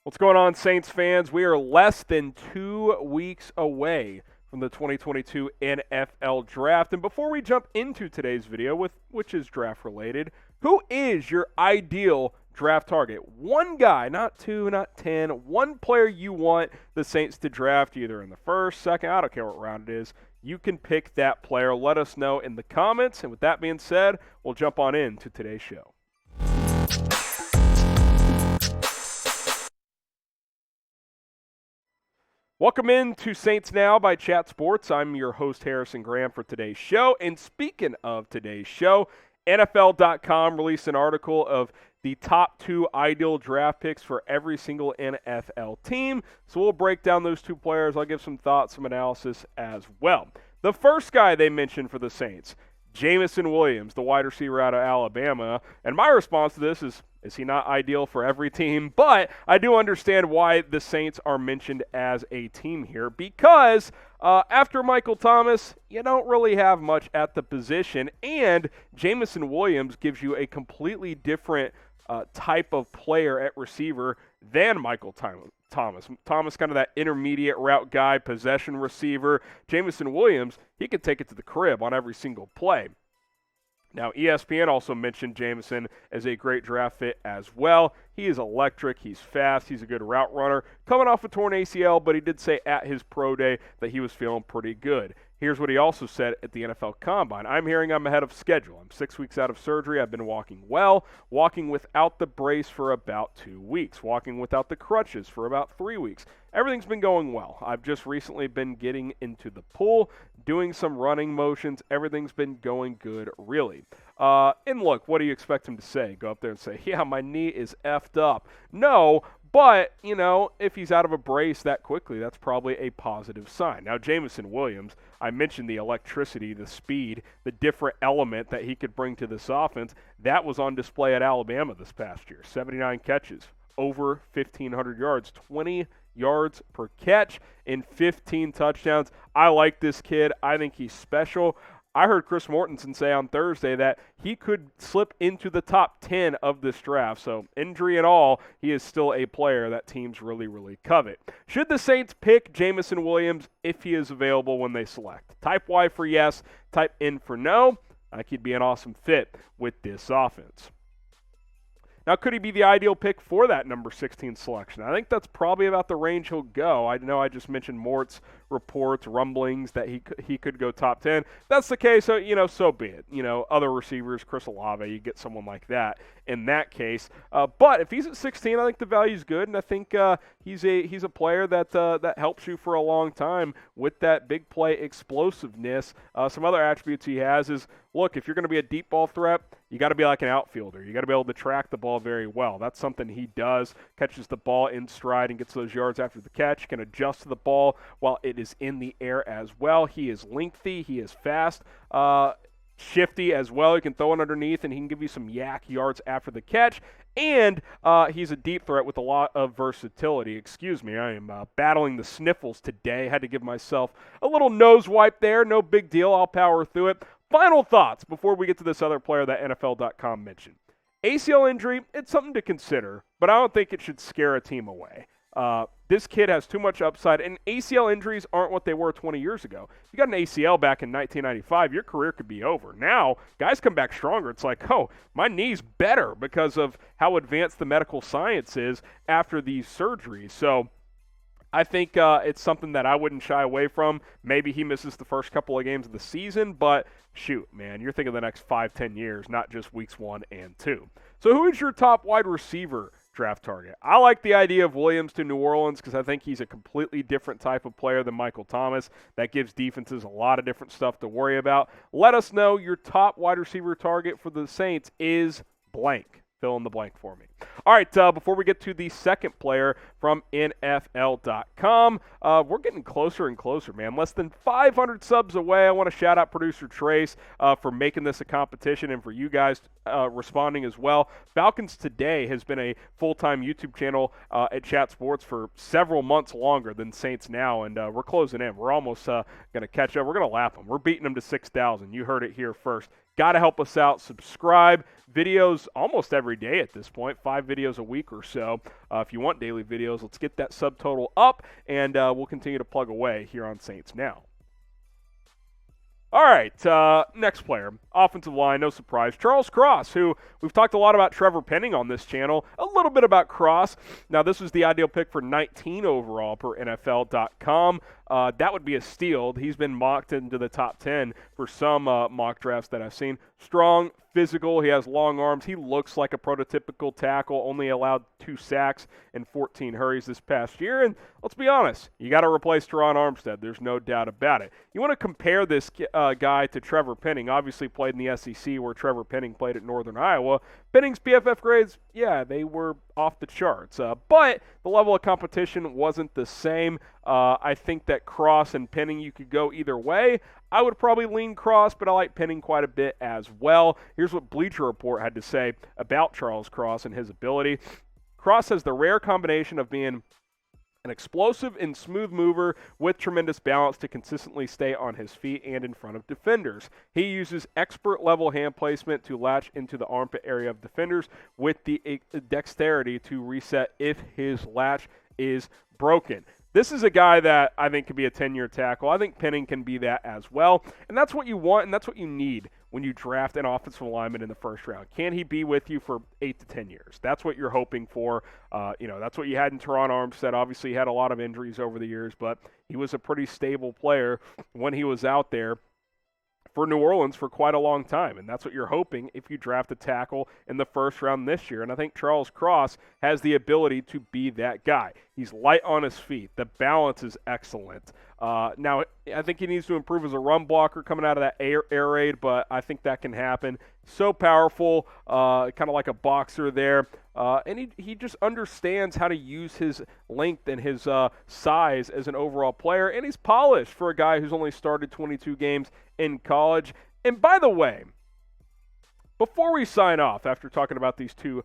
What's going on, Saints fans? We are less than 2 weeks away from the 2022 NFL Draft. And before we jump into today's video, which is draft related, who is your ideal draft target? One guy, not two, not 10, one player you want the Saints to draft either in the first, second, I don't care what round it is. You can pick that player. Let us know in the comments. And with that being said, we'll jump on into today's show. Welcome in to Saints Now by Chat Sports. I'm your host, Harrison Graham, for today's show. And speaking of today's show, NFL.com released an article of the top 2 ideal draft picks for every single NFL team. So we'll break down those 2 players. I'll give some thoughts, some analysis as well. The first guy they mentioned for the Saints, Jameson Williams, the wide receiver out of Alabama. And my response to this is he not ideal for every team? But I do understand why the Saints are mentioned as a team here, because after Michael Thomas, you don't really have much at the position, and Jameson Williams gives you a completely different type of player at receiver than Michael Thomas. Thomas, kind of that intermediate route guy, possession receiver. Jameson Williams, he can take it to the crib on every single play. Now, ESPN also mentioned Jameson as a great draft fit as well. He is electric. He's fast. He's a good route runner. Coming off a torn ACL, but he did say at his pro day that he was feeling pretty good. Here's what he also said at the NFL Combine. I'm hearing I'm ahead of schedule. I'm 6 weeks out of surgery. I've been walking well, walking without the brace for about 2 weeks, walking without the crutches for about 3 weeks. Everything's been going well. I've just recently been getting into the pool, doing some running motions. Everything's been going good, really. And look, what do you expect him to say? Go up there and say, yeah, my knee is effed up. No, but, you know, if he's out of a brace that quickly, that's probably a positive sign. Now, Jameson Williams, I mentioned the electricity, the speed, the different element that he could bring to this offense. That was on display at Alabama this past year. 79 catches, over 1,500 yards, 20 yards per catch, and 15 touchdowns. I like this kid. I think he's special. I heard Chris Mortensen say on Thursday that he could slip into the top 10 of this draft. So injury and all, he is still a player that teams really, really covet. Should the Saints pick Jameson Williams if he is available when they select? Type Y for yes, type N for no. I think he'd be an awesome fit with this offense. Now, could he be the ideal pick for that number 16 selection? I think that's probably about the range he'll go. I know I just mentioned Mort's reports, rumblings that he could go top 10. If that's the case, so be it. Other receivers, Chris Olave, you get someone like that in that case. But if he's at 16, I think the value's good, and I think he's a player that helps you for a long time with that big play explosiveness. Some other attributes he has is, look, if you're going to be a deep ball threat, you got to be like an outfielder. You got to be able to track the ball very well. That's something he does. Catches the ball in stride and gets those yards after the catch. Can adjust to the ball while it is in the air as well. He is lengthy. He is fast. Shifty as well. He can throw it underneath, and he can give you some yak yards after the catch. And he's a deep threat with a lot of versatility. Excuse me, I am battling the sniffles today. Had to give myself a little nose wipe there. No big deal. I'll power through it. Final thoughts before we get to this other player that NFL.com mentioned. ACL injury, it's something to consider, but I don't think it should scare a team away. This kid has too much upside, and ACL injuries aren't what they were 20 years ago. If you got an ACL back in 1995, your career could be over. Now, guys come back stronger. It's like, oh, my knee's better because of how advanced the medical science is after these surgeries. So I think it's something that I wouldn't shy away from. Maybe he misses the first couple of games of the season, but shoot, man, you're thinking the next 5-10 years, not just weeks 1 and 2. So who is your top wide receiver draft target? I like the idea of Williams to New Orleans because I think he's a completely different type of player than Michael Thomas. That gives defenses a lot of different stuff to worry about. Let us know your top wide receiver target for the Saints is blank. Fill in the blank for me. All right, before we get to the second player from NFL.com, we're getting closer and closer, man. Less than 500 subs away. I want to shout out producer Trace for making this a competition and for you guys responding as well. Falcons Today has been a full-time YouTube channel at Chat Sports for several months longer than Saints Now, and we're closing in. We're almost going to catch up. We're going to lap them. We're beating them to 6,000. You heard it here first. Got to help us out. Subscribe. Videos almost every day at this point. 5 videos a week or so. If you want daily videos, let's get that subtotal up, and we'll continue to plug away here on Saints Now. All right, next player, offensive line, no surprise, Charles Cross, who we've talked a lot about Trevor Penning on this channel, a little bit about Cross. Now, this was the ideal pick for 19 overall per NFL.com. That would be a steal. He's been mocked into the top 10 for some mock drafts that I've seen. Strong, physical, he has long arms. He looks like a prototypical tackle, only allowed 2 sacks and 14 hurries this past year. And let's be honest, you got to replace Teron Armstead. There's no doubt about it. You want to compare this guy to Trevor Penning. Obviously played in the SEC where Trevor Penning played at Northern Iowa. Penning's PFF grades, yeah, they were off the charts. But the level of competition wasn't the same. I think that Cross and Penning, you could go either way. I would probably lean Cross, but I like Penning quite a bit as well. Here's what Bleacher Report had to say about Charles Cross and his ability. Cross has the rare combination of being an explosive and smooth mover with tremendous balance to consistently stay on his feet and in front of defenders. He uses expert-level hand placement to latch into the armpit area of defenders with the dexterity to reset if his latch is broken. This is a guy that I think could be a 10-year tackle. I think Penning can be that as well. And that's what you want, and that's what you need when you draft an offensive lineman in the first round. Can he be with you for 8 to 10 years? That's what you're hoping for. That's what you had in Teron Armstead. Obviously, he had a lot of injuries over the years, but he was a pretty stable player when he was out there for New Orleans for quite a long time, and that's what you're hoping if you draft a tackle in the first round this year. And I think Charles Cross has the ability to be that guy. He's light on his feet. The balance is excellent. Now, I think he needs to improve as a run blocker coming out of that air raid, but I think that can happen. So powerful, kind of like a boxer there. And he just understands how to use his length and his size as an overall player. And he's polished for a guy who's only started 22 games in college. And by the way, before we sign off, after talking about these 2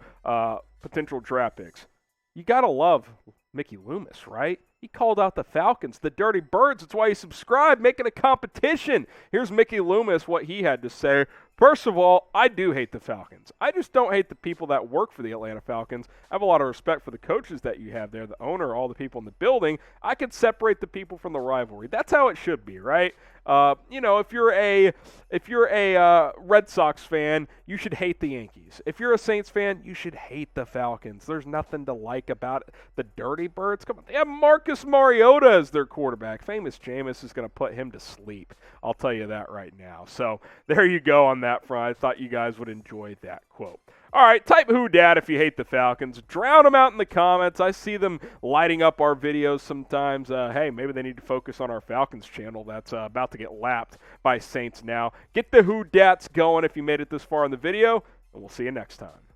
potential draft picks, you got to love Mickey Loomis, right? He called out the Falcons, the Dirty Birds. That's why he subscribed, making a competition. Here's Mickey Loomis, what he had to say. First of all, I do hate the Falcons. I just don't hate the people that work for the Atlanta Falcons. I have a lot of respect for the coaches that you have there, the owner, all the people in the building. I could separate the people from the rivalry. That's how it should be, right? If you're a Red Sox fan, you should hate the Yankees. If you're a Saints fan, you should hate the Falcons. There's nothing to like about it. The Dirty Birds. Come on, they have Marcus Mariota as their quarterback. Famous Jameis is going to put him to sleep. I'll tell you that right now. So there you go on that front. I thought you guys would enjoy that quote. All right, type who dat if you hate the Falcons. Drown them out in the comments. I see them lighting up our videos sometimes. Hey, maybe they need to focus on our Falcons channel that's about to get lapped by Saints Now. Get the who dats going if you made it this far in the video, and we'll see you next time.